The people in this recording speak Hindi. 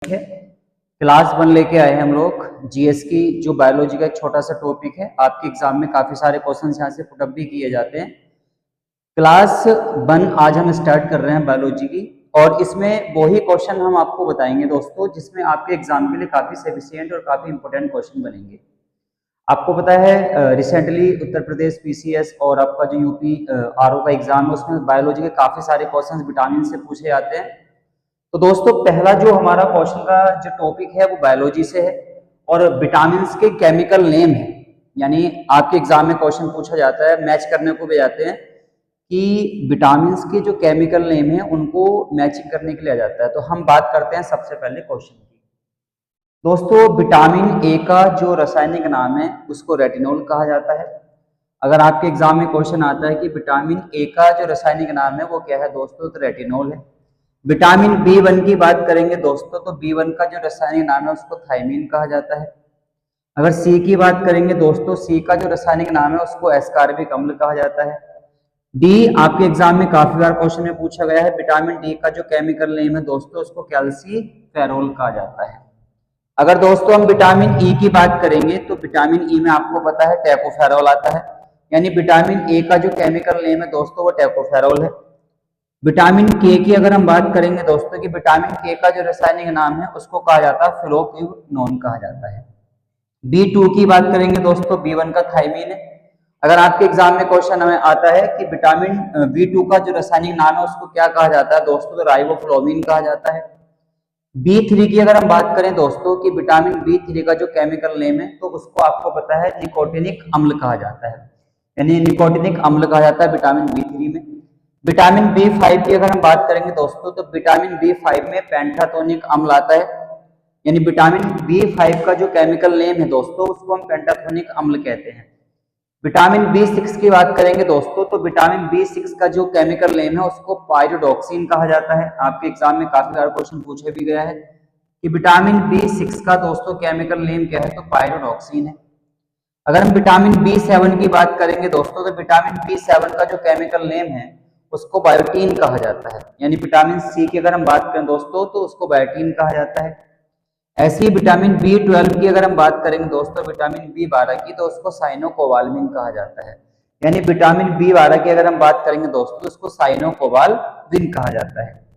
है। क्लास 1 लेके आए हैं हम लोग जीएस की, जो बायोलॉजी का एक छोटा सा टॉपिक है। आपके एग्जाम में काफी सारे क्वेश्चन यहाँ से पुटअप भी किए जाते हैं। क्लास 1 आज हम स्टार्ट कर रहे हैं बायोलॉजी की, और इसमें वही क्वेश्चन हम आपको बताएंगे दोस्तों जिसमें आपके एग्जाम के लिए काफी सफिशिएंट और काफी इंपॉर्टेंट क्वेश्चन बनेंगे। आपको पता है रिसेंटली उत्तर प्रदेश पीसीएस और आपका जो यूपी आरओ का एग्जाम है उसमें बायोलॉजी के काफी सारे क्वेश्चंस विटामिन से पूछे जाते हैं। तो दोस्तों पहला जो हमारा क्वेश्चन का जो टॉपिक है वो बायोलॉजी से है और विटामिन के केमिकल नेम है। यानी आपके एग्जाम में क्वेश्चन पूछा जाता है, मैच करने को भी जाते हैं कि विटामिन के जो केमिकल नेम है उनको मैचिंग करने के लिए आ जाता है। तो हम बात करते हैं सबसे पहले क्वेश्चन की। दोस्तों विटामिन ए का जो रासायनिक नाम है उसको रेटिनॉल कहा जाता है। अगर आपके एग्जाम में क्वेश्चन आता है कि विटामिन ए का जो रासायनिक नाम है वो क्या है दोस्तों, तो रेटिनॉल है। विटामिन B1 की बात करेंगे दोस्तों, तो B1 का जो रासायनिक नाम है उसको थायमीन कहा जाता है। अगर सी की बात करेंगे दोस्तों, सी का जो रासायनिक नाम है उसको एस्कॉर्बिक अम्ल कहा जाता है। डी आपके एग्जाम में काफी बार क्वेश्चन में पूछा गया है, विटामिन डी का जो केमिकल नेम है दोस्तों उसको कैल्सीफेरोल कहा जाता है। अगर दोस्तों हम विटामिन ई की बात करेंगे तो विटामिन ई में आपको पता है टोकोफेरोल आता है। यानी विटामिन ए का जो केमिकल नेम है दोस्तों वो टोकोफेरोल है। विटामिन के की अगर हम बात करेंगे दोस्तों कि विटामिन के का जो रासायनिक नाम है उसको कहा जाता है फ्लोक्विनोन कहा जाता है। B2 की बात करेंगे दोस्तों, B1 का थायमीन है। अगर आपके एग्जाम में क्वेश्चन हमें आता है कि विटामिन B2 का जो रासायनिक नाम है उसको क्या कहा जाता है दोस्तों, तो राइबोफ्लोविन कहा जाता है। B3 की अगर हम बात करें दोस्तों कि विटामिन B3 का जो केमिकल नेम है तो उसको आपको पता है निकोटिनिक अम्ल कहा जाता है। यानी निकोटिनिक अम्ल कहा जाता है विटामिन B3 में। विटामिन B5 की अगर हम बात करेंगे दोस्तों, तो विटामिन B5 में पेंटाथोनिक अम्ल आता है। यानी विटामिन B5 का जो केमिकल नेम है दोस्तों उसको हम पेंटाथोनिक अम्ल कहते हैं। विटामिन B6 की बात करेंगे दोस्तों, तो विटामिन B6 का जो केमिकल नेम है उसको पायरोडॉक्सिन कहा जाता है। आपके एग्जाम में काफी बार क्वेश्चन पूछे भी गया है कि विटामिन B6 का दोस्तों केमिकल नेम क्या है, तो पायरोडॉक्सिन है। अगर हम विटामिन B7 की बात करेंगे दोस्तों, तो विटामिन B7 का जो केमिकल नेम है उसको बायोटीन कहा जाता है। यानी विटामिन सी की अगर हम बात करें दोस्तों तो उसको बायोटीन कहा जाता है। ऐसे ही विटामिन B12 की अगर हम बात करेंगे दोस्तों, विटामिन B12 की, तो उसको साइनोकोबाल्मिन कहा जाता है। यानी विटामिन B12 की अगर हम बात करेंगे दोस्तों उसको साइनोकोबाल्मिन कहा जाता है।